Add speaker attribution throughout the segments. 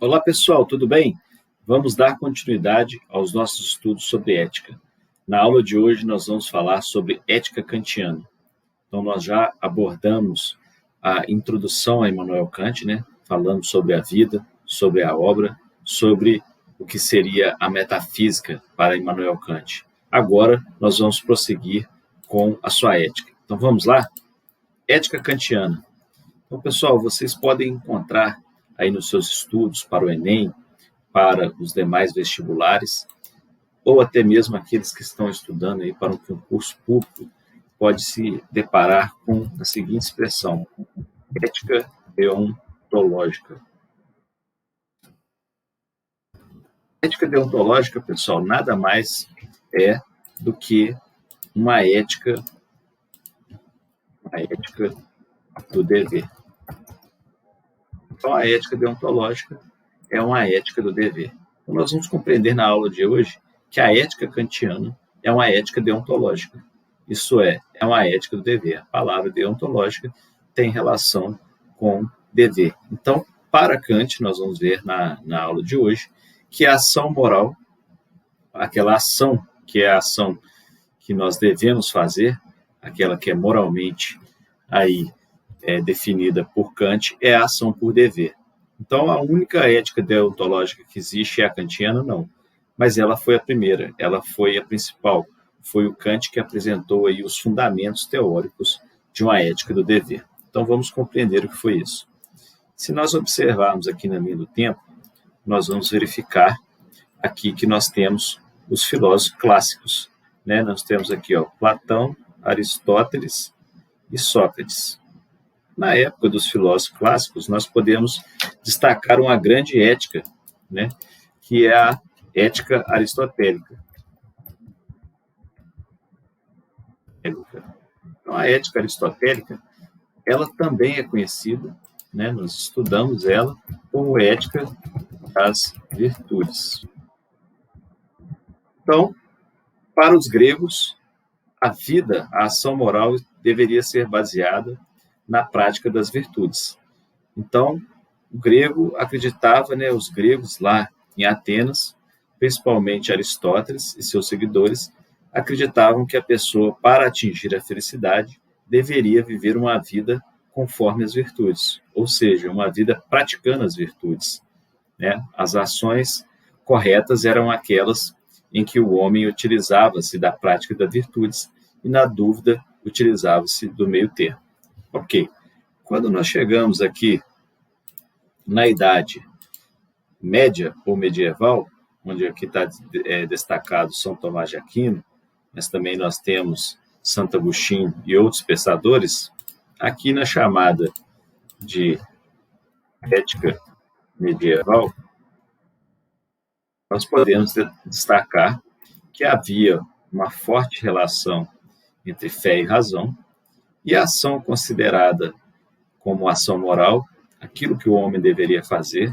Speaker 1: Olá pessoal, tudo bem? Vamos dar continuidade aos nossos estudos sobre ética. Na aula de hoje nós vamos falar sobre ética kantiana. Então nós já abordamos a introdução a Immanuel Kant, né? Falamos sobre a vida, sobre a obra, sobre o que seria a metafísica para Immanuel Kant. Agora nós vamos prosseguir com a sua ética. Então vamos lá? Ética kantiana. Então pessoal, vocês podem encontrar aí nos seus estudos para o Enem, para os demais vestibulares, ou até mesmo aqueles que estão estudando aí para um concurso público, pode se deparar com a seguinte expressão: ética deontológica. Ética deontológica, pessoal, nada mais é do que uma ética do dever. Então, a ética deontológica é uma ética do dever. Então, nós vamos compreender na aula de hoje que a ética kantiana é uma ética deontológica. Isso é uma ética do dever. A palavra deontológica tem relação com dever. Então, para Kant, nós vamos ver na aula de hoje que a ação moral, aquela ação que é a ação que nós devemos fazer, aquela que é moralmente aí definida por Kant, é a ação por dever. Então, a única ética deontológica que existe é a kantiana? Não. Mas ela foi a primeira, ela foi a principal. Foi o Kant que apresentou aí os fundamentos teóricos de uma ética do dever. Então, vamos compreender o que foi isso. Se nós observarmos aqui na linha do tempo, nós vamos verificar aqui que nós temos os filósofos clássicos, né? Nós temos aqui Platão, Aristóteles e Sócrates. Na época dos filósofos clássicos, nós podemos destacar uma grande ética, né, que é a ética aristotélica. Então, a ética aristotélica, ela também é conhecida, né, nós estudamos ela como ética das virtudes. Então, para os gregos, a vida, a ação moral deveria ser baseada na prática das virtudes. Então, o grego acreditava, né, os gregos lá em Atenas, principalmente Aristóteles e seus seguidores, acreditavam que a pessoa, para atingir a felicidade, deveria viver uma vida conforme as virtudes, ou seja, uma vida praticando as virtudes, né? As ações corretas eram aquelas em que o homem utilizava-se da prática das virtudes e, na dúvida, utilizava-se do meio termo. Ok. Quando nós chegamos aqui na Idade Média ou medieval, onde aqui está destacado São Tomás de Aquino, mas também nós temos Santo Agostinho e outros pensadores, aqui na chamada de ética medieval, nós podemos destacar que havia uma forte relação entre fé e razão, e a ação considerada como ação moral, aquilo que o homem deveria fazer,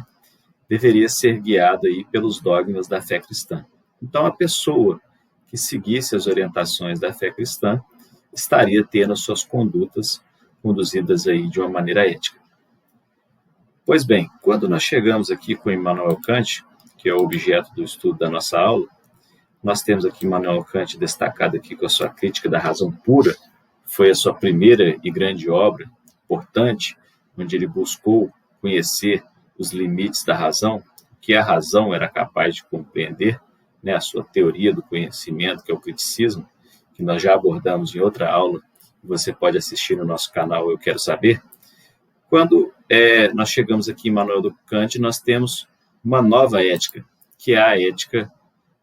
Speaker 1: deveria ser guiada aí pelos dogmas da fé cristã. Então, a pessoa que seguisse as orientações da fé cristã estaria tendo as suas condutas conduzidas aí de uma maneira ética. Pois bem, quando nós chegamos aqui com Immanuel Kant, que é o objeto do estudo da nossa aula, nós temos aqui Immanuel Kant destacado aqui com a sua crítica da razão pura, foi a sua primeira e grande obra, importante, onde ele buscou conhecer os limites da razão, que a razão era capaz de compreender, né, a sua teoria do conhecimento, que é o criticismo, que nós já abordamos em outra aula, que você pode assistir no nosso canal Eu Quero Saber. Quando nós chegamos aqui em Immanuel Kant, nós temos uma nova ética, que é a ética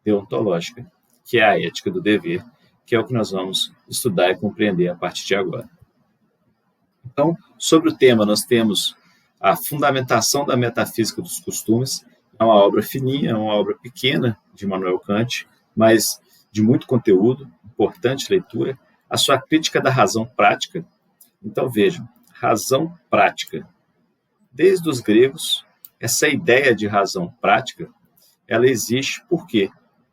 Speaker 1: deontológica, que é a ética do dever, que é o que nós vamos estudar e compreender a partir de agora. Então, sobre o tema, nós temos a fundamentação da metafísica dos costumes, é uma obra fininha, é uma obra pequena de Immanuel Kant, mas de muito conteúdo, importante leitura, a sua crítica da razão prática. Então, vejam, razão prática. Desde os gregos, essa ideia de razão prática, ela existe por quê?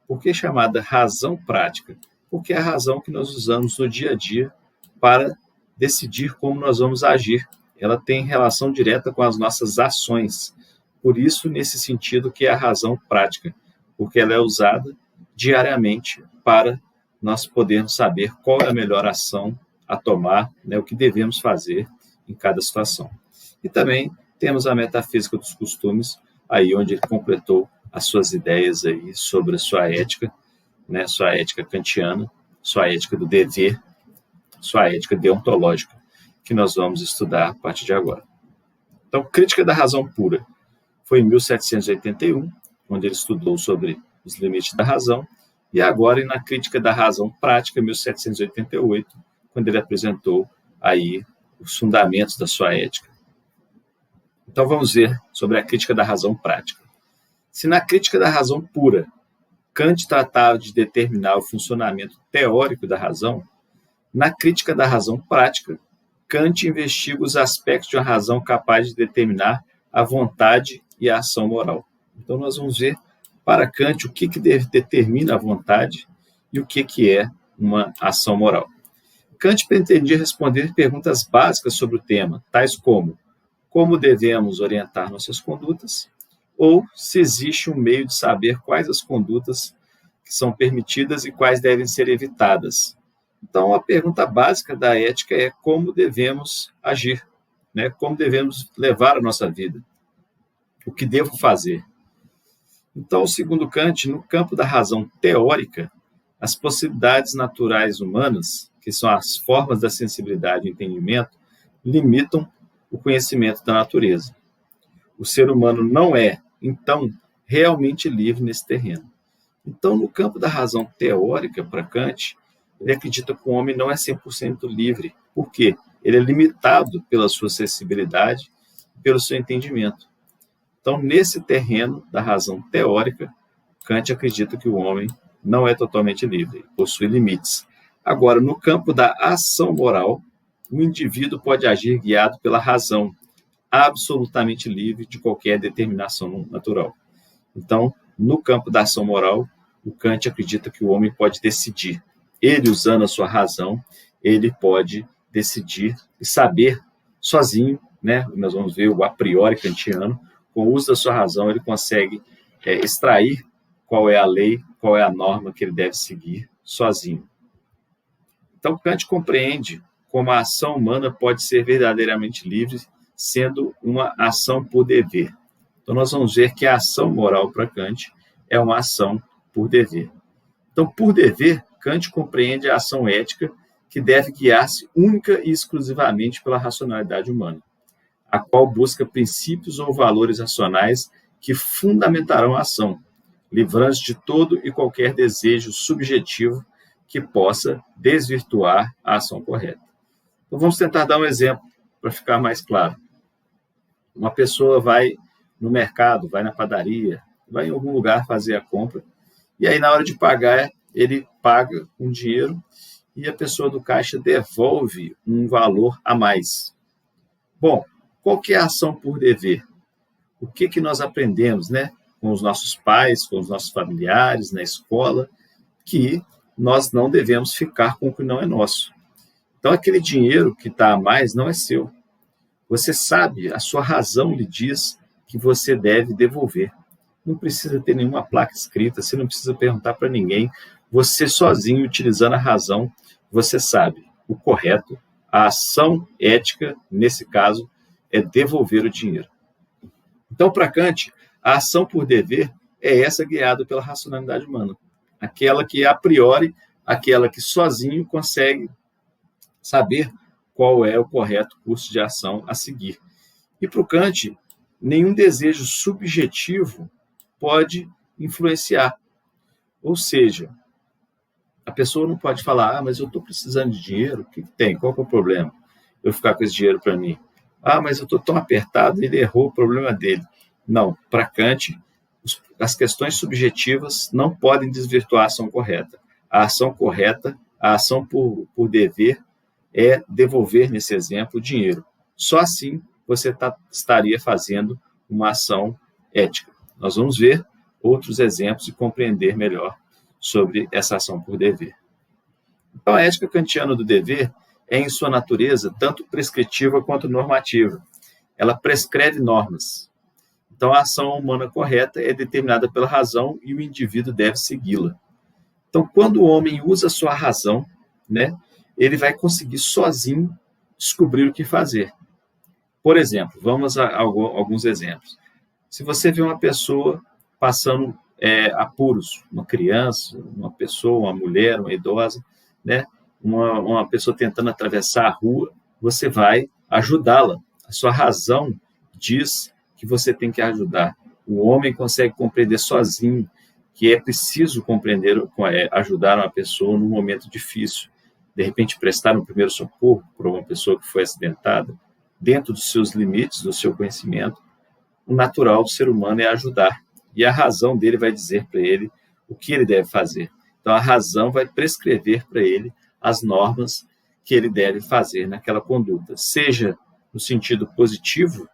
Speaker 1: Por que chamada razão prática? Porque é a razão que nós usamos no dia a dia para decidir como nós vamos agir. Ela tem relação direta com as nossas ações. Por isso, nesse sentido, que é a razão prática, porque ela é usada diariamente para nós podermos saber qual é a melhor ação a tomar, né, o que devemos fazer em cada situação. E também temos a metafísica dos costumes, aí onde ele completou as suas ideias aí sobre a sua ética, né, sua ética kantiana, sua ética do dever, sua ética deontológica, que nós vamos estudar a partir de agora. Então, Crítica da Razão Pura foi em 1781, onde ele estudou sobre os limites da razão, e agora na Crítica da Razão Prática, 1788, quando ele apresentou aí os fundamentos da sua ética. Então vamos ver sobre a Crítica da Razão Prática. Se na Crítica da Razão Pura, Kant tratava de determinar o funcionamento teórico da razão, na Crítica da Razão Prática, Kant investiga os aspectos de uma razão capaz de determinar a vontade e a ação moral. Então nós vamos ver para Kant o que determina a vontade e o que é uma ação moral. Kant pretendia responder perguntas básicas sobre o tema, tais como devemos orientar nossas condutas, ou se existe um meio de saber quais as condutas que são permitidas e quais devem ser evitadas. Então, a pergunta básica da ética é como devemos agir, né? Como devemos levar a nossa vida, o que devo fazer. Então, segundo Kant, no campo da razão teórica, as possibilidades naturais humanas, que são as formas da sensibilidade e entendimento, limitam o conhecimento da natureza. O ser humano não é, então, realmente livre nesse terreno. Então, no campo da razão teórica, para Kant, ele acredita que o homem não é 100% livre. Por quê? Ele é limitado pela sua sensibilidade e pelo seu entendimento. Então, nesse terreno da razão teórica, Kant acredita que o homem não é totalmente livre, possui limites. Agora, no campo da ação moral, o indivíduo pode agir guiado pela razão, absolutamente livre de qualquer determinação natural. Então, no campo da ação moral, o Kant acredita que o homem pode decidir. Ele, usando a sua razão, ele pode decidir e saber sozinho, né? Nós vamos ver o a priori kantiano, com o uso da sua razão, ele consegue extrair qual é a lei, qual é a norma que ele deve seguir sozinho. Então, Kant compreende como a ação humana pode ser verdadeiramente livre, sendo uma ação por dever. Então, nós vamos ver que a ação moral para Kant é uma ação por dever. Então, por dever, Kant compreende a ação ética que deve guiar-se única e exclusivamente pela racionalidade humana, a qual busca princípios ou valores racionais que fundamentarão a ação, livrando-se de todo e qualquer desejo subjetivo que possa desvirtuar a ação correta. Então, vamos tentar dar um exemplo para ficar mais claro. Uma pessoa vai no mercado, vai na padaria, vai em algum lugar fazer a compra, e aí na hora de pagar, ele paga um dinheiro e a pessoa do caixa devolve um valor a mais. Bom, qual que é a ação por dever? O que nós aprendemos, né, com os nossos pais, com os nossos familiares, na escola, que nós não devemos ficar com o que não é nosso. Então, aquele dinheiro que está a mais não é seu. Você sabe, a sua razão lhe diz que você deve devolver. Não precisa ter nenhuma placa escrita, você não precisa perguntar para ninguém. Você sozinho, utilizando a razão, você sabe o correto. A ação ética, nesse caso, é devolver o dinheiro. Então, para Kant, a ação por dever é essa guiada pela racionalidade humana. Aquela que, a priori, aquela que sozinho consegue saber qual é o correto curso de ação a seguir. E para o Kant, nenhum desejo subjetivo pode influenciar. Ou seja, a pessoa não pode falar, mas eu estou precisando de dinheiro, o que tem? Qual que é o problema? Eu ficar com esse dinheiro para mim. Mas eu estou tão apertado, ele errou, o problema dele. Não, para Kant, as questões subjetivas não podem desvirtuar a ação correta. A ação correta, a ação por dever, é devolver, nesse exemplo, o dinheiro. Só assim você estaria fazendo uma ação ética. Nós vamos ver outros exemplos e compreender melhor sobre essa ação por dever. Então, a ética kantiana do dever é, em sua natureza, tanto prescritiva quanto normativa. Ela prescreve normas. Então, a ação humana correta é determinada pela razão e o indivíduo deve segui-la. Então, quando o homem usa a sua razão, né, ele vai conseguir sozinho descobrir o que fazer. Por exemplo, vamos a alguns exemplos. Se você vê uma pessoa passando apuros, uma criança, uma pessoa, uma mulher, uma idosa, né, uma pessoa tentando atravessar a rua, você vai ajudá-la. A sua razão diz que você tem que ajudar. O homem consegue compreender sozinho que é preciso ajudar uma pessoa num momento difícil. De repente, prestar um primeiro socorro para uma pessoa que foi acidentada, dentro dos seus limites, do seu conhecimento. O natural do ser humano é ajudar. E a razão dele vai dizer para ele o que ele deve fazer. Então, a razão vai prescrever para ele as normas que ele deve fazer naquela conduta, seja no sentido positivo,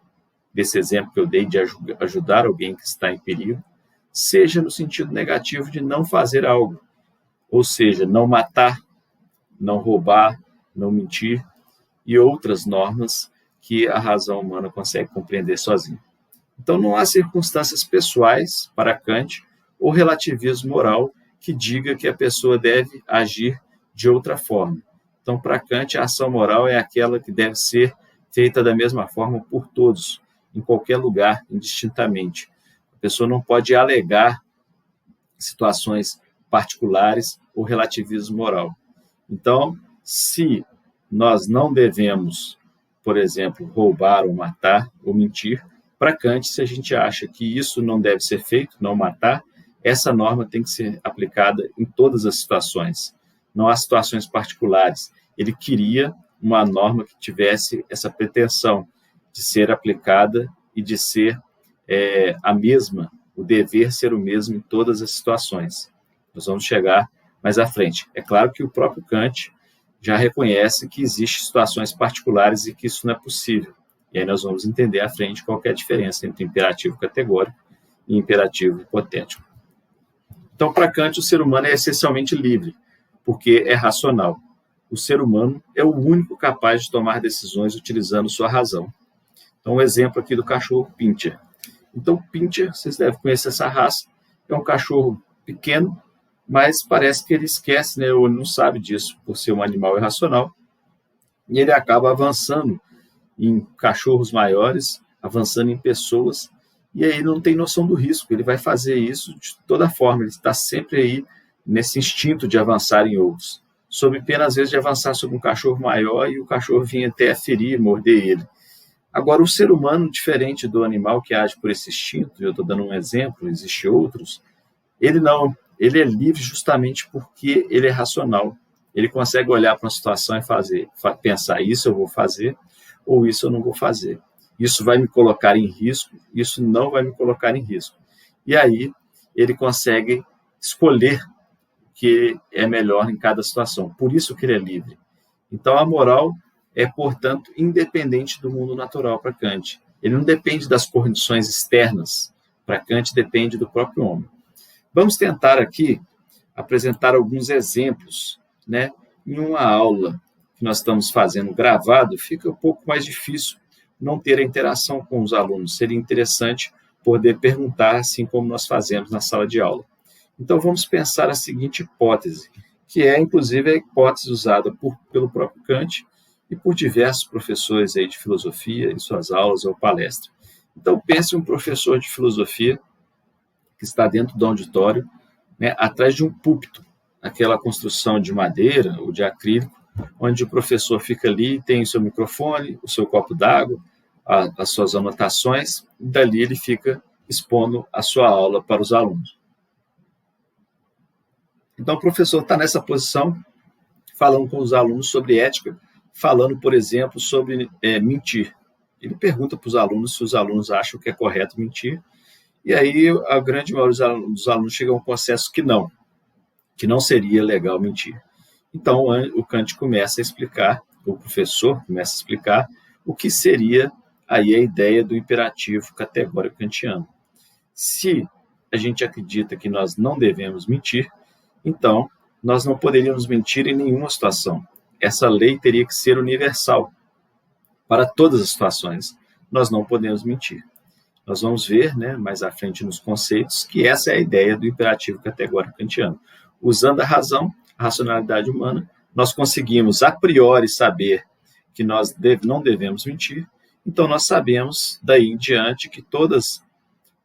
Speaker 1: desse exemplo que eu dei de ajudar alguém que está em perigo, seja no sentido negativo de não fazer algo, ou seja, não matar, não roubar, não mentir e outras normas que a razão humana consegue compreender sozinha. Então, não há circunstâncias pessoais para Kant ou relativismo moral que diga que a pessoa deve agir de outra forma. Então, para Kant, a ação moral é aquela que deve ser feita da mesma forma por todos, em qualquer lugar, indistintamente. A pessoa não pode alegar situações particulares ou relativismo moral. Então, se nós não devemos, por exemplo, roubar ou matar ou mentir, para Kant, se a gente acha que isso não deve ser feito, não matar, essa norma tem que ser aplicada em todas as situações. Não há situações particulares. Ele queria uma norma que tivesse essa pretensão de ser aplicada e de ser a mesma, o dever ser o mesmo em todas as situações. Nós vamos chegar mais à frente. É claro que o próprio Kant já reconhece que existem situações particulares e que isso não é possível. E aí nós vamos entender à frente qual é a diferença entre imperativo categórico e imperativo hipotético. Então, para Kant, o ser humano é essencialmente livre, porque é racional. O ser humano é o único capaz de tomar decisões utilizando sua razão. Então, um exemplo aqui do cachorro Pinscher. Então, Pinscher, vocês devem conhecer essa raça, é um cachorro pequeno, mas parece que ele esquece, né, ou não sabe disso, por ser um animal irracional, e ele acaba avançando em cachorros maiores, avançando em pessoas, e aí não tem noção do risco. Ele vai fazer isso de toda forma, ele está sempre aí nesse instinto de avançar em outros, sob pena, às vezes, de avançar sobre um cachorro maior e o cachorro vir até a ferir, morder ele. Agora, o ser humano, diferente do animal que age por esse instinto, eu estou dando um exemplo, existem outros, ele não, ele é livre justamente porque ele é racional. Ele consegue olhar para uma situação e pensar, isso eu vou fazer, ou isso eu não vou fazer. Isso vai me colocar em risco, isso não vai me colocar em risco. E aí ele consegue escolher o que é melhor em cada situação. Por isso que ele é livre. Então a moral é, portanto, independente do mundo natural para Kant. Ele não depende das condições externas. Para Kant depende do próprio homem. Vamos tentar aqui apresentar alguns exemplos, né? Em uma aula que nós estamos fazendo gravado, fica um pouco mais difícil não ter a interação com os alunos. Seria interessante poder perguntar, assim como nós fazemos na sala de aula. Então, vamos pensar a seguinte hipótese, que é, inclusive, a hipótese usada pelo próprio Kant e por diversos professores aí de filosofia em suas aulas ou palestras. Então, pense um professor de filosofia que está dentro do auditório, né, atrás de um púlpito, aquela construção de madeira ou de acrílico, onde o professor fica ali, tem o seu microfone, o seu copo d'água, as suas anotações, e dali ele fica expondo a sua aula para os alunos. Então, o professor está nessa posição, falando com os alunos sobre ética, falando, por exemplo, sobre mentir. Ele pergunta para os alunos se os alunos acham que é correto mentir, e aí a grande maioria dos alunos chega a um consenso que não seria legal mentir. Então, o Kant começa a explicar, o professor começa a explicar o que seria aí a ideia do imperativo categórico kantiano. Se a gente acredita que nós não devemos mentir, então nós não poderíamos mentir em nenhuma situação. Essa lei teria que ser universal para todas as situações. Nós não podemos mentir. nós vamos ver, né, mais à frente nos conceitos, que essa é a ideia do imperativo categórico kantiano. Usando a razão, a racionalidade humana, nós conseguimos a priori saber que nós não devemos mentir, então nós sabemos daí em diante que todas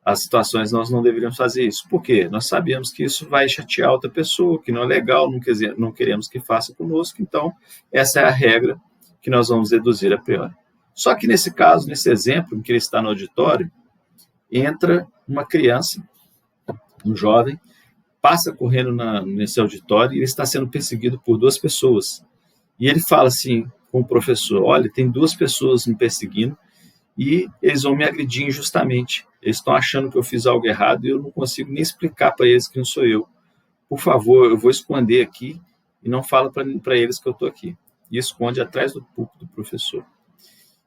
Speaker 1: as situações nós não deveríamos fazer isso. Por quê? Nós sabemos que isso vai chatear outra pessoa, que não é legal, não queremos que faça conosco, então essa é a regra que nós vamos deduzir a priori. Só que nesse caso, nesse exemplo em que ele está no auditório, entra uma criança, um jovem, passa correndo nesse auditório e ele está sendo perseguido por 2 pessoas. E ele fala assim com o professor: olha, tem 2 pessoas me perseguindo e eles vão me agredir injustamente. Eles estão achando que eu fiz algo errado e eu não consigo nem explicar para eles que não sou eu. Por favor, eu vou esconder aqui e não falo para eles que eu estou aqui. E esconde atrás do púlpito do professor.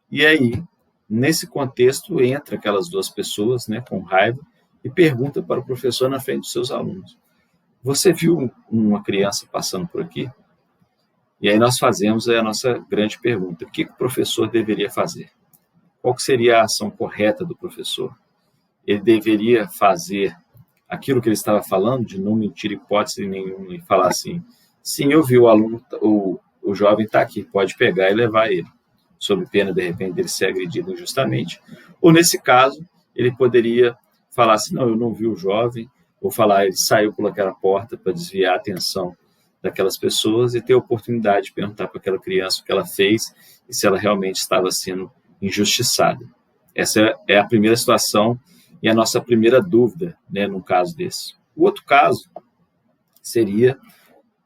Speaker 1: E aí, nesse contexto, entra aquelas 2 pessoas, né, com raiva, e pergunta para o professor na frente dos seus alunos: você viu uma criança passando por aqui? E aí nós fazemos a nossa grande pergunta: o que o professor deveria fazer? Qual que seria a ação correta do professor? Ele deveria fazer aquilo que ele estava falando, de não mentir hipótese nenhuma e falar assim: sim, eu vi o aluno, o jovem está aqui, pode pegar e levar ele, sob pena, de repente, dele ser agredido injustamente. Ou, nesse caso, ele poderia falar assim: não, eu não vi o jovem, ou falar, ele saiu por aquela porta para desviar a atenção daquelas pessoas e ter a oportunidade de perguntar para aquela criança o que ela fez e se ela realmente estava sendo injustiçada. Essa é a primeira situação e a nossa primeira dúvida, né, num caso desse. O outro caso seria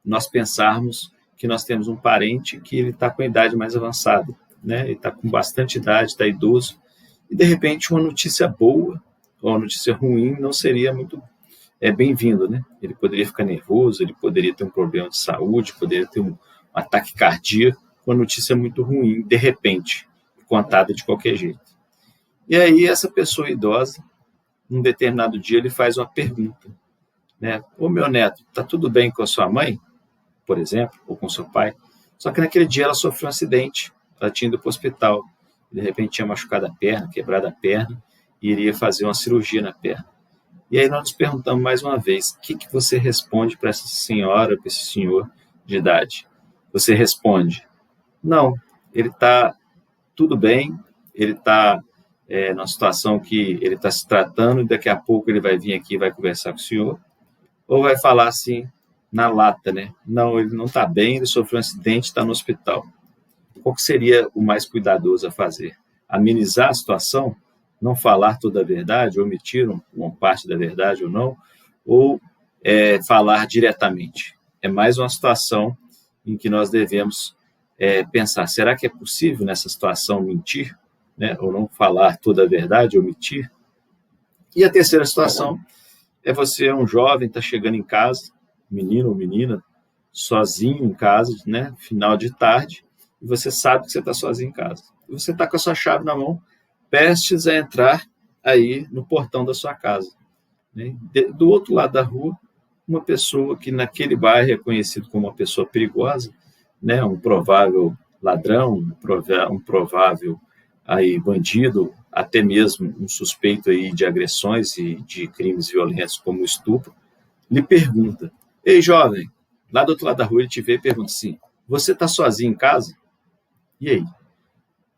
Speaker 1: nós pensarmos que nós temos um parente que ele está com a idade mais avançada, né, ele está com bastante idade, está idoso, e de repente uma notícia boa ou uma notícia ruim não seria muito bem-vindo, né? Ele poderia ficar nervoso, ele poderia ter um problema de saúde, poderia ter um ataque cardíaco, uma notícia muito ruim, de repente, contada de qualquer jeito. E aí essa pessoa idosa, num determinado dia, ele faz uma pergunta, né? Ô meu neto, tá tudo bem com a sua mãe, por exemplo, ou com seu pai? Só que naquele dia ela sofreu um acidente, ela tinha ido para o hospital, de repente tinha machucado a perna, quebrado a perna, e iria fazer uma cirurgia na perna. E aí nós nos perguntamos mais uma vez: o que você responde para essa senhora, para esse senhor de idade? Você responde: não, ele está tudo bem, ele está numa situação que ele está se tratando e daqui a pouco ele vai vir aqui e vai conversar com o senhor. Ou vai falar assim, na lata, né? Não, ele não está bem, ele sofreu um acidente, está no hospital. Qual que seria o mais cuidadoso a fazer? Amenizar a situação? Não falar toda a verdade, omitir uma parte da verdade ou não, ou falar diretamente. É mais uma situação em que nós devemos pensar: será que é possível nessa situação mentir, né? Ou não falar toda a verdade, omitir? E a terceira situação é você, um jovem, está chegando em casa, menino ou menina, sozinho em casa, né? Final de tarde, e você sabe que você está sozinho em casa. E você está com a sua chave na mão, prestes a entrar aí no portão da sua casa, né? Do outro lado da rua, uma pessoa que naquele bairro é conhecido como uma pessoa perigosa, né? Um provável ladrão, um provável aí bandido, até mesmo um suspeito aí de agressões e de crimes violentos como estupro, lhe pergunta: ei, jovem, lá do outro lado da rua ele te vê e pergunta assim: você está sozinho em casa? E aí?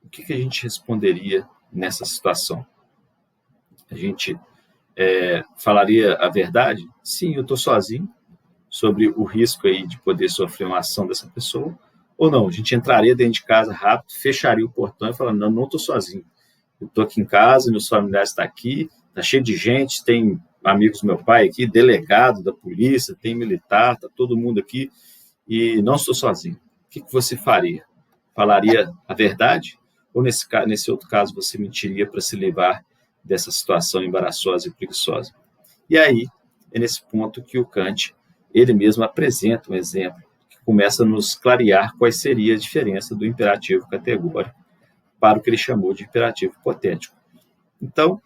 Speaker 1: O que a gente responderia nessa situação? A gente falaria a verdade? Sim, eu estou sozinho, sobre o risco aí de poder sofrer uma ação dessa pessoa. Ou não, a gente entraria dentro de casa rápido, fecharia o portão e falaria: não estou sozinho. Eu estou aqui em casa, meus familiares estão aqui, está cheio de gente, tem amigos do meu pai aqui, delegado da polícia, tem militar, está todo mundo aqui e não estou sozinho. O que você faria? Falaria a verdade? Ou nesse outro caso você mentiria para se livrar dessa situação embaraçosa e preguiçosa? E aí é nesse ponto que o Kant, ele mesmo apresenta um exemplo que começa a nos clarear quais seria a diferença do imperativo categórico para o que ele chamou de imperativo hipotético. Então,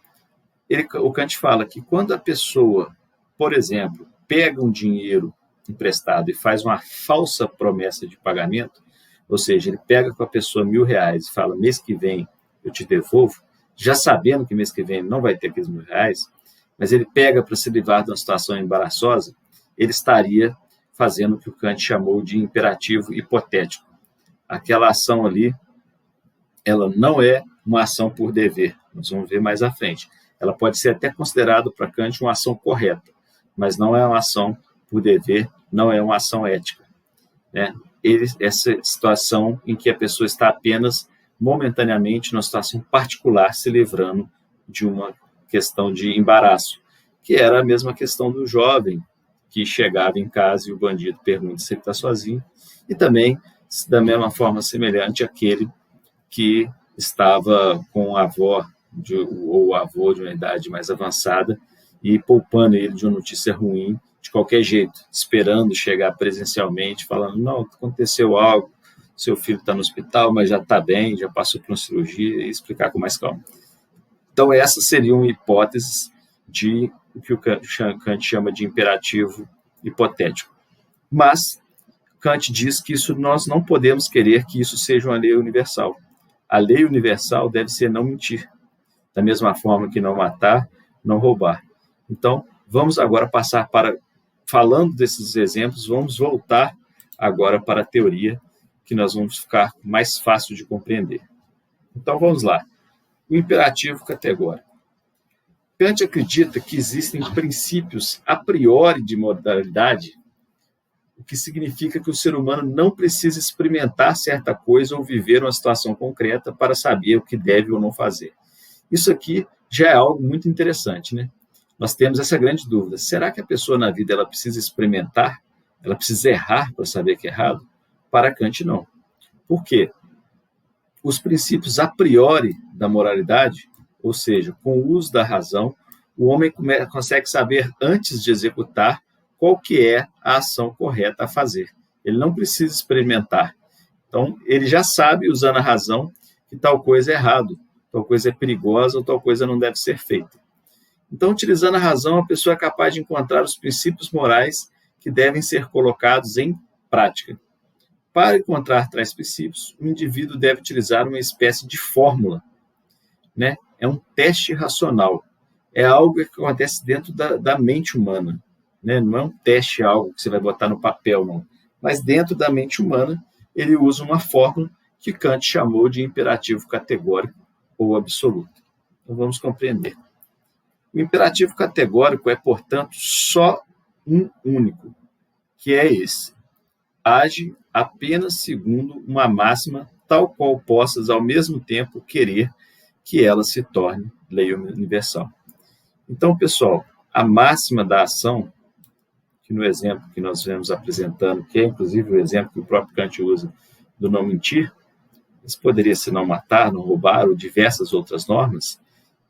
Speaker 1: o Kant fala que quando a pessoa, por exemplo, pega um dinheiro emprestado e faz uma falsa promessa de pagamento, ou seja, ele pega com a pessoa R$1.000 e fala: mês que vem eu te devolvo, já sabendo que mês que vem ele não vai ter aqueles R$ 1.000, mas ele pega para se livrar de uma situação embaraçosa, ele estaria fazendo o que o Kant chamou de imperativo hipotético. Aquela ação ali, ela não é uma ação por dever, nós vamos ver mais à frente. Ela pode ser até considerada para Kant uma ação correta, mas não é uma ação por dever, não é uma ação ética. Né? Essa situação em que a pessoa está apenas momentaneamente numa situação particular se livrando de uma questão de embaraço, que era a mesma questão do jovem que chegava em casa e o bandido pergunta se ele está sozinho, e também, da mesma forma semelhante, aquele que estava com a avó ou o avô de uma idade mais avançada e poupando ele de uma notícia ruim de qualquer jeito, esperando chegar presencialmente, falando, não, aconteceu algo, seu filho está no hospital, mas já está bem, já passou por uma cirurgia, e explicar com mais calma. Então, essas seriam hipóteses de o que o Kant chama de imperativo hipotético. Mas Kant diz que isso nós não podemos querer que isso seja uma lei universal. A lei universal deve ser não mentir, da mesma forma que não matar, não roubar. Então, vamos agora passar para, falando desses exemplos, vamos voltar agora para a teoria, que nós vamos ficar mais fácil de compreender. Então, vamos lá. O imperativo categórico. Kant acredita que existem princípios a priori de modalidade, o que significa que o ser humano não precisa experimentar certa coisa ou viver uma situação concreta para saber o que deve ou não fazer. Isso aqui já é algo muito interessante, né? Nós temos essa grande dúvida. Será que a pessoa na vida ela precisa experimentar? Ela precisa errar para saber que é errado? Para Kant, não. Por quê? Os princípios a priori da moralidade, ou seja, com o uso da razão, o homem consegue saber antes de executar qual que é a ação correta a fazer. Ele não precisa experimentar. Então, ele já sabe, usando a razão, que tal coisa é errado, tal coisa é perigosa ou tal coisa não deve ser feita. Então, utilizando a razão, a pessoa é capaz de encontrar os princípios morais que devem ser colocados em prática. Para encontrar tais princípios, o indivíduo deve utilizar uma espécie de fórmula, né? É um teste racional. É algo que acontece dentro da mente humana. Né? Não é um teste, algo que você vai botar no papel, não. Mas dentro da mente humana, ele usa uma fórmula que Kant chamou de imperativo categórico ou absoluto. Então, vamos compreender. O imperativo categórico é, portanto, só um único, que é esse. Age apenas segundo uma máxima, tal qual possas, ao mesmo tempo, querer que ela se torne lei universal. Então, pessoal, a máxima da ação, que no exemplo que nós vemos apresentando, que é inclusive o exemplo que o próprio Kant usa do não mentir, isso poderia ser não matar, não roubar, ou diversas outras normas,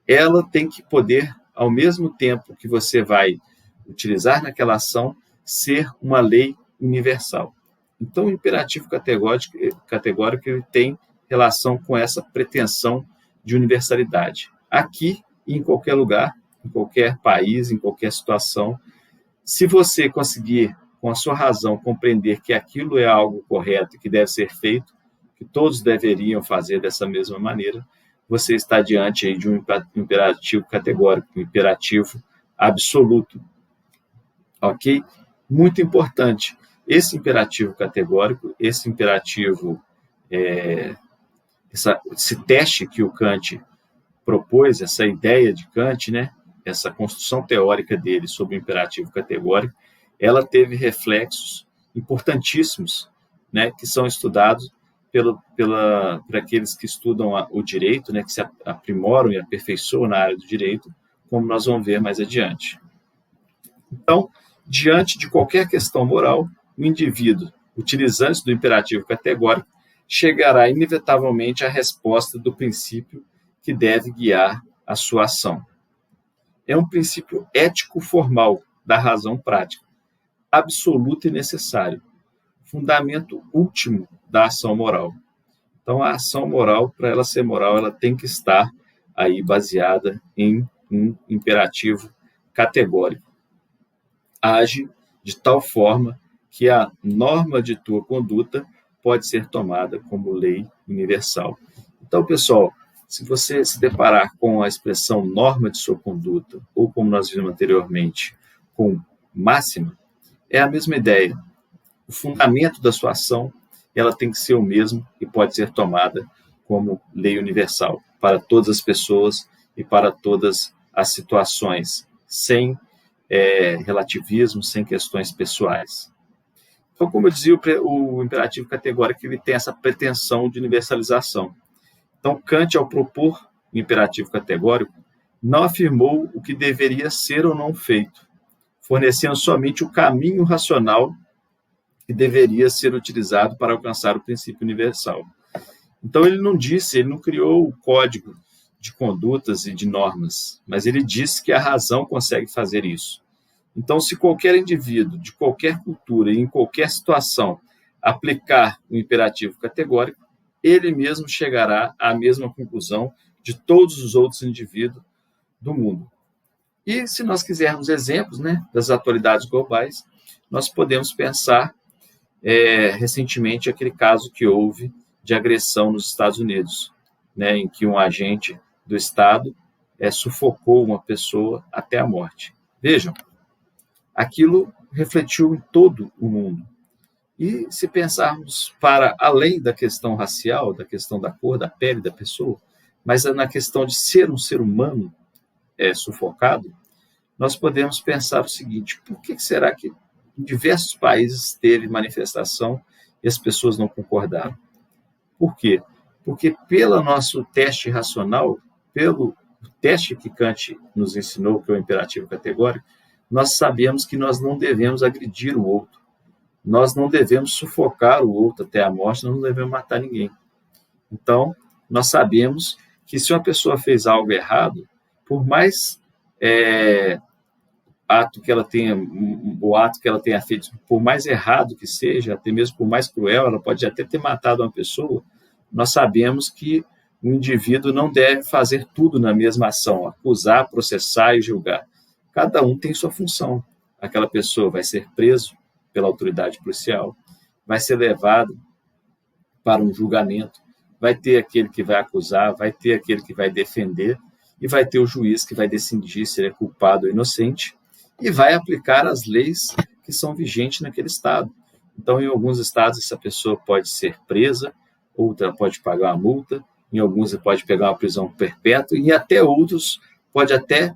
Speaker 1: ela tem que poder, ao mesmo tempo que você vai utilizar naquela ação, ser uma lei universal. Então, o imperativo categórico ele tem relação com essa pretensão de universalidade. Aqui e em qualquer lugar, em qualquer país, em qualquer situação, se você conseguir, com a sua razão, compreender que aquilo é algo correto e que deve ser feito, que todos deveriam fazer dessa mesma maneira, você está diante aí de um imperativo categórico, um imperativo absoluto. Ok? Muito importante. Esse imperativo categórico, esse imperativo, esse teste que o Kant propôs, essa ideia de Kant, né? Essa construção teórica dele sobre o imperativo categórico, ela teve reflexos importantíssimos, né? Que são estudados por aqueles que estudam o direito, né? Que se aprimoram e aperfeiçoam na área do direito, como nós vamos ver mais adiante. Então, diante de qualquer questão moral, o indivíduo, utilizando-se do imperativo categórico, chegará inevitavelmente à resposta do princípio que deve guiar a sua ação. É um princípio ético formal da razão prática, absoluto e necessário, fundamento último da ação moral. Então, a ação moral, para ela ser moral, ela tem que estar aí baseada em um imperativo categórico. Age de tal forma que a norma de tua conduta pode ser tomada como lei universal. Então, pessoal, se você se deparar com a expressão norma de sua conduta, ou como nós vimos anteriormente, com máxima, é a mesma ideia. O fundamento da sua ação, ela tem que ser o mesmo e pode ser tomada como lei universal para todas as pessoas e para todas as situações, sem relativismo, sem questões pessoais. Então, como eu dizia, o imperativo categórico ele tem essa pretensão de universalização. Então, Kant, ao propor o imperativo categórico, não afirmou o que deveria ser ou não feito, fornecendo somente o caminho racional que deveria ser utilizado para alcançar o princípio universal. Então, ele não criou o código de condutas e de normas, mas ele disse que a razão consegue fazer isso. Então, se qualquer indivíduo, de qualquer cultura e em qualquer situação, aplicar o imperativo categórico, ele mesmo chegará à mesma conclusão de todos os outros indivíduos do mundo. E se nós quisermos exemplos, das atualidades globais, nós podemos pensar recentemente aquele caso que houve de agressão nos Estados Unidos, em que um agente do Estado sufocou uma pessoa até a morte. Vejam, aquilo refletiu em todo o mundo. E se pensarmos para além da questão racial, da questão da cor, da pele da pessoa, mas na questão de ser um ser humano sufocado, nós podemos pensar o seguinte: por que será que em diversos países teve manifestação e as pessoas não concordaram? Por quê? Porque pelo nosso teste racional, pelo teste que Kant nos ensinou, que é o imperativo categórico, nós sabemos que nós não devemos agredir o outro, nós não devemos sufocar o outro até a morte, nós não devemos matar ninguém. Então, nós sabemos que se uma pessoa fez algo errado, por mais ato que ela tenha feito, por mais errado que seja, até mesmo por mais cruel, ela pode até ter matado uma pessoa, nós sabemos que o indivíduo não deve fazer tudo na mesma ação, acusar, processar e julgar. Cada um tem sua função. Aquela pessoa vai ser preso pela autoridade policial, vai ser levado para um julgamento, vai ter aquele que vai acusar, vai ter aquele que vai defender e vai ter o juiz que vai decidir se ele é culpado ou inocente e vai aplicar as leis que são vigentes naquele estado. Então, em alguns estados, essa pessoa pode ser presa, outra pode pagar uma multa, em alguns ele pode pegar uma prisão perpétua e até outros pode até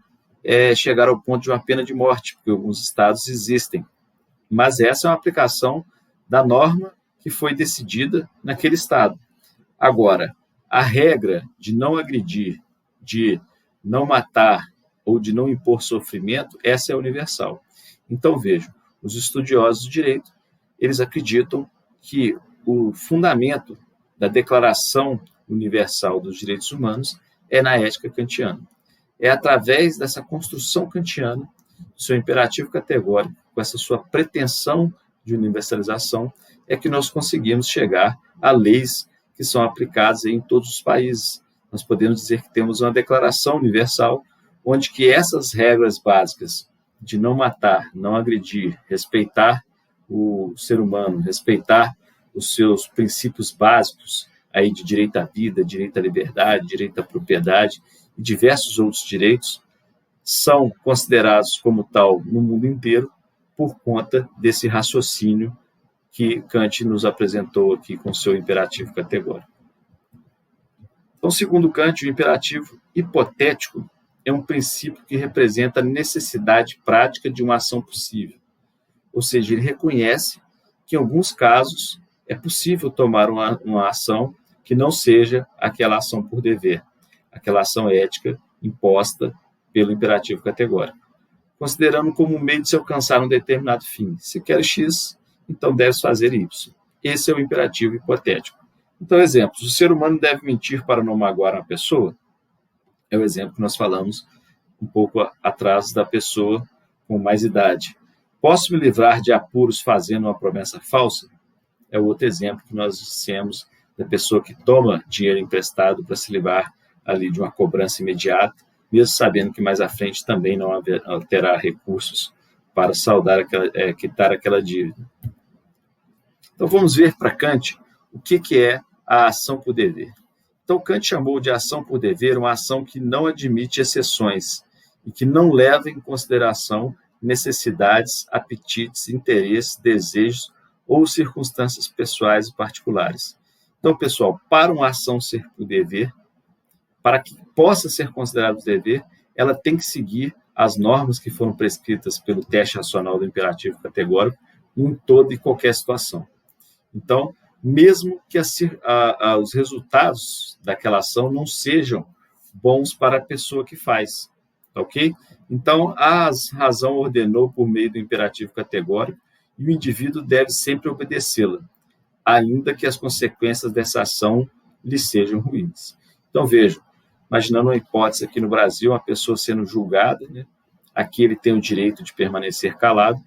Speaker 1: chegar ao ponto de uma pena de morte, porque alguns estados existem. Mas essa é uma aplicação da norma que foi decidida naquele estado. Agora, a regra de não agredir, de não matar ou de não impor sofrimento, essa é universal. Então, vejam, os estudiosos do direito, eles acreditam que o fundamento da Declaração Universal dos Direitos Humanos é na ética kantiana. É através dessa construção kantiana, do seu imperativo categórico, com essa sua pretensão de universalização, é que nós conseguimos chegar a leis que são aplicadas em todos os países. Nós podemos dizer que temos uma declaração universal, onde que essas regras básicas de não matar, não agredir, respeitar o ser humano, respeitar os seus princípios básicos aí de direito à vida, direito à liberdade, direito à propriedade e diversos outros direitos, são considerados como tal no mundo inteiro por conta desse raciocínio que Kant nos apresentou aqui com seu imperativo categórico. Então, segundo Kant, o imperativo hipotético é um princípio que representa a necessidade prática de uma ação possível. Ou seja, ele reconhece que em alguns casos é possível tomar uma ação que não seja aquela ação por dever, aquela ação ética imposta pelo imperativo categórico, considerando como um meio de se alcançar um determinado fim. Se quer X, então deves fazer Y. Esse é o imperativo hipotético. Então, exemplos. O ser humano deve mentir para não magoar uma pessoa? É o exemplo que nós falamos um pouco atrás da pessoa com mais idade. Posso me livrar de apuros fazendo uma promessa falsa? É o outro exemplo que nós dissemos da pessoa que toma dinheiro emprestado para se livrar ali de uma cobrança imediata, mesmo sabendo que mais à frente também não terá recursos para quitar aquela dívida. Então vamos ver para Kant o que é a ação por dever. Então, Kant chamou de ação por dever uma ação que não admite exceções e que não leva em consideração necessidades, apetites, interesses, desejos ou circunstâncias pessoais e particulares. Então, pessoal, para uma ação ser por dever, para que possa ser considerado dever, ela tem que seguir as normas que foram prescritas pelo teste racional do imperativo categórico em toda e qualquer situação. Então, mesmo que os resultados daquela ação não sejam bons para a pessoa que faz, ok? Então, a razão ordenou por meio do imperativo categórico e o indivíduo deve sempre obedecê-la, ainda que as consequências dessa ação lhe sejam ruins. Então, vejam, imaginando uma hipótese aqui no Brasil, uma pessoa sendo julgada, né? Aqui ele tem o direito de permanecer calado,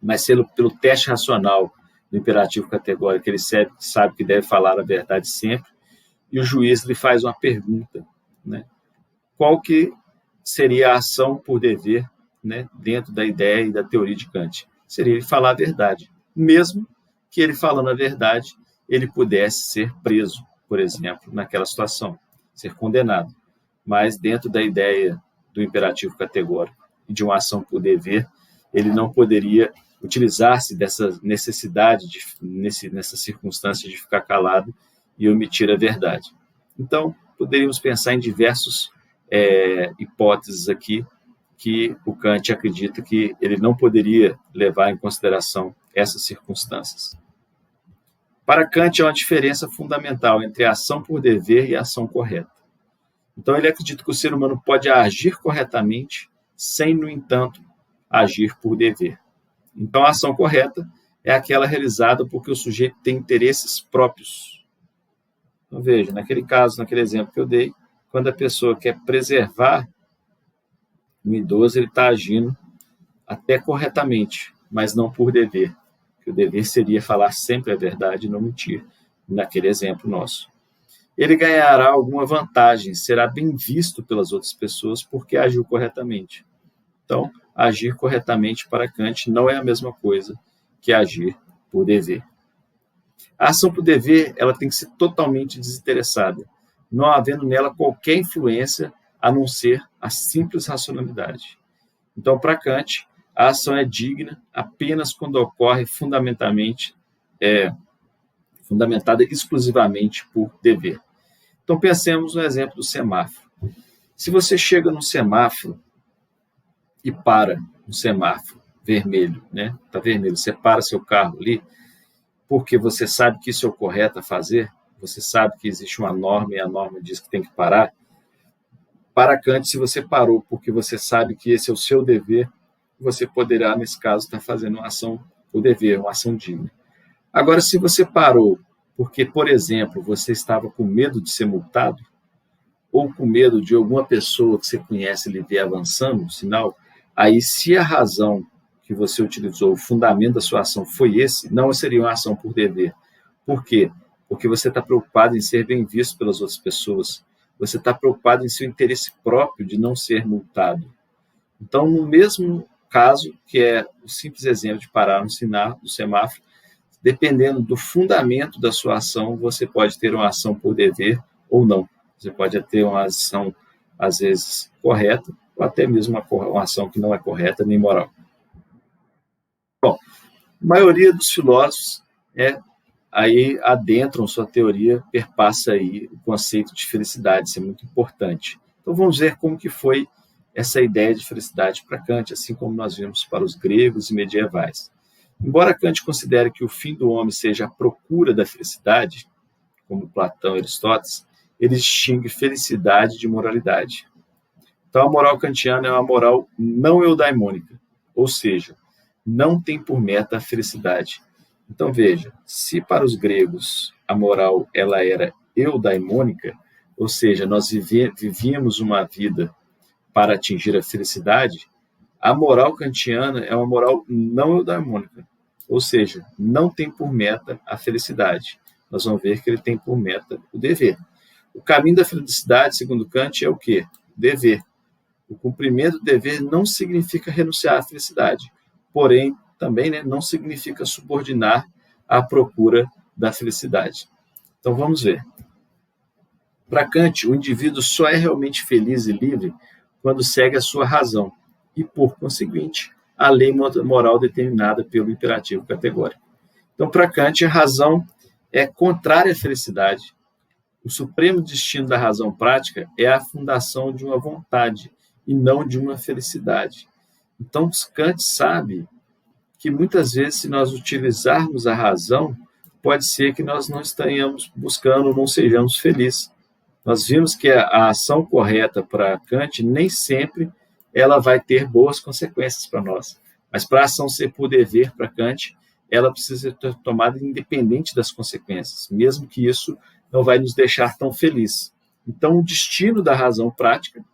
Speaker 1: mas pelo teste racional do imperativo categórico, ele sabe que deve falar a verdade sempre, e o juiz lhe faz uma pergunta, né? Qual que seria a ação por dever, né, dentro da ideia e da teoria de Kant? Seria ele falar a verdade, mesmo que ele falando a verdade, ele pudesse ser preso, por exemplo, naquela situação, ser condenado. Mas dentro da ideia do imperativo categórico e de uma ação por dever, ele não poderia utilizar-se dessa necessidade, nessa circunstância de ficar calado e omitir a verdade. Então, poderíamos pensar em diversas hipóteses aqui que o Kant acredita que ele não poderia levar em consideração essas circunstâncias. Para Kant, há uma diferença fundamental entre a ação por dever e a ação correta. Então, ele acredita que o ser humano pode agir corretamente sem, no entanto, agir por dever. Então, a ação correta é aquela realizada porque o sujeito tem interesses próprios. Então, veja, naquele caso, naquele exemplo que eu dei, quando a pessoa quer preservar um idoso, ele está agindo até corretamente, mas não por dever. O dever seria falar sempre a verdade e não mentir, naquele exemplo nosso. Ele ganhará alguma vantagem, será bem visto pelas outras pessoas porque agiu corretamente. Então, agir corretamente para Kant não é a mesma coisa que agir por dever. A ação por dever ela tem que ser totalmente desinteressada, não havendo nela qualquer influência a não ser a simples racionalidade. Então, para Kant, a ação é digna apenas quando ocorre fundamentada exclusivamente por dever. Então, pensemos no exemplo do semáforo. Se você chega no semáforo e para no semáforo vermelho, né? Está vermelho, você para seu carro ali, porque você sabe que isso é o correto a fazer, você sabe que existe uma norma e a norma diz que tem que parar. Para Kant, se você parou porque você sabe que esse é o seu dever, você poderá, nesse caso, estar fazendo uma ação por dever, uma ação digna. Agora, se você parou porque, por exemplo, você estava com medo de ser multado, ou com medo de alguma pessoa que você conhece lhe ver avançando no sinal, aí se a razão que você utilizou, o fundamento da sua ação foi esse, não seria uma ação por dever. Por quê? Porque você está preocupado em ser bem visto pelas outras pessoas, você está preocupado em seu interesse próprio de não ser multado. Então, no mesmo caso, que é o simples exemplo de parar no sinal do semáforo, dependendo do fundamento da sua ação, você pode ter uma ação por dever ou não. Você pode ter uma ação, às vezes, correta, ou até mesmo uma ação que não é correta nem moral. Bom, a maioria dos filósofos aí adentram sua teoria, perpassa aí o conceito de felicidade, isso é muito importante. Então vamos ver como que foi essa ideia de felicidade para Kant, assim como nós vimos para os gregos e medievais. Embora Kant considere que o fim do homem seja a procura da felicidade, como Platão e Aristóteles, ele distingue felicidade de moralidade. Então, a moral kantiana é uma moral não eudaimônica, ou seja, não tem por meta a felicidade. Então, veja, se para os gregos a moral ela era eudaimônica, ou seja, nós vivíamos uma vida para atingir a felicidade, a moral kantiana é uma moral não eudaimônica, ou seja, não tem por meta a felicidade. Nós vamos ver que ele tem por meta o dever. O caminho da felicidade, segundo Kant, é o quê? Dever. O cumprimento do dever não significa renunciar à felicidade, porém, também não significa subordinar à procura da felicidade. Então, vamos ver. Para Kant, o indivíduo só é realmente feliz e livre quando segue a sua razão e, por conseguinte, a lei moral determinada pelo imperativo categórico. Então, para Kant, a razão é contrária à felicidade. O supremo destino da razão prática é a fundação de uma vontade e não de uma felicidade. Então, Kant sabe que muitas vezes, se nós utilizarmos a razão, pode ser que nós não estejamos buscando, não sejamos felizes. Nós vimos que a ação correta para Kant nem sempre ela vai ter boas consequências para nós. Mas para a ação ser por dever para Kant, ela precisa ser tomada independente das consequências, mesmo que isso não vai nos deixar tão felizes. Então, o destino da razão prática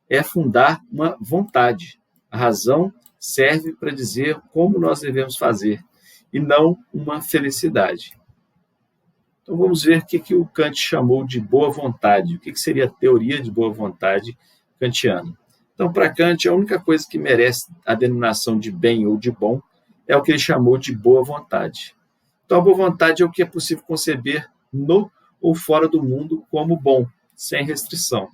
Speaker 1: é fundar uma vontade. A razão serve para dizer como nós devemos fazer, e não uma felicidade. Então, vamos ver o que o Kant chamou de boa vontade, o que seria a teoria de boa vontade kantiana. Então, para Kant, a única coisa que merece a denominação de bem ou de bom é o que ele chamou de boa vontade. Então, a boa vontade é o que é possível conceber no ou fora do mundo como bom, sem restrição.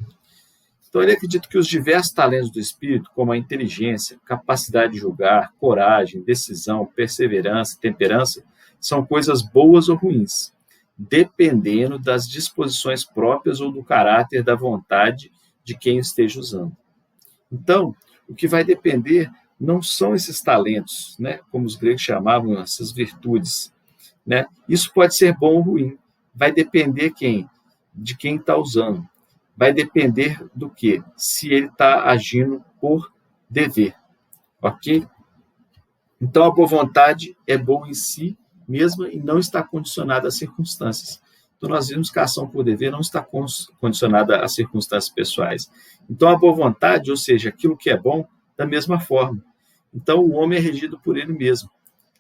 Speaker 1: Então, ele acredita que os diversos talentos do espírito, como a inteligência, capacidade de julgar, coragem, decisão, perseverança, temperança, são coisas boas ou ruins, dependendo das disposições próprias ou do caráter da vontade de quem esteja usando. Então, o que vai depender não são esses talentos, né, como os gregos chamavam, essas virtudes. Né? Isso pode ser bom ou ruim. Vai depender de quem está usando. Vai depender do quê? Se ele está agindo por dever. Ok? Então, a boa vontade é boa em si mesma e não está condicionada às circunstâncias. Então, nós vimos que a ação por dever não está condicionada às circunstâncias pessoais. Então, a boa vontade, ou seja, aquilo que é bom, da mesma forma. Então, o homem é regido por ele mesmo.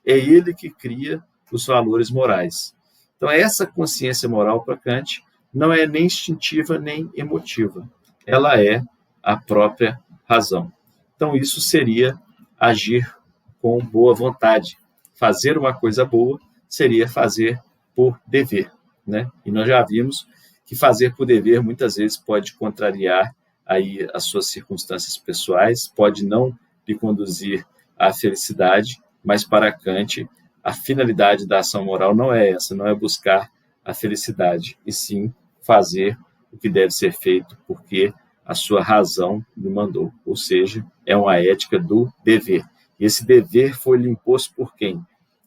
Speaker 1: É ele que cria os valores morais. Então, essa consciência moral para Kant não é nem instintiva nem emotiva. Ela é a própria razão. Então, isso seria agir com boa vontade. Fazer uma coisa boa seria fazer por dever. Né? E nós já vimos que fazer por dever muitas vezes pode contrariar aí as suas circunstâncias pessoais, pode não lhe conduzir à felicidade, mas para Kant a finalidade da ação moral não é essa, não é buscar a felicidade, e sim fazer o que deve ser feito porque a sua razão lhe mandou, ou seja, é uma ética do dever. E esse dever foi lhe imposto por quem?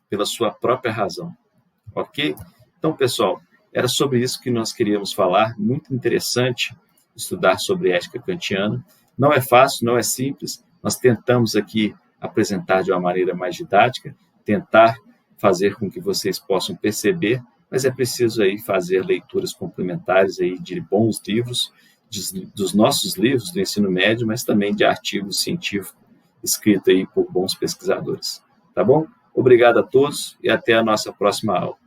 Speaker 1: Pela sua própria razão. Ok? Então, pessoal, era sobre isso que nós queríamos falar. Muito interessante estudar sobre ética kantiana. Não é fácil, não é simples. Nós tentamos aqui apresentar de uma maneira mais didática, tentar fazer com que vocês possam perceber, mas é preciso aí fazer leituras complementares aí de bons livros, dos nossos livros do ensino médio, mas também de artigos científicos escritos aí por bons pesquisadores. Tá bom? Obrigado a todos e até a nossa próxima aula.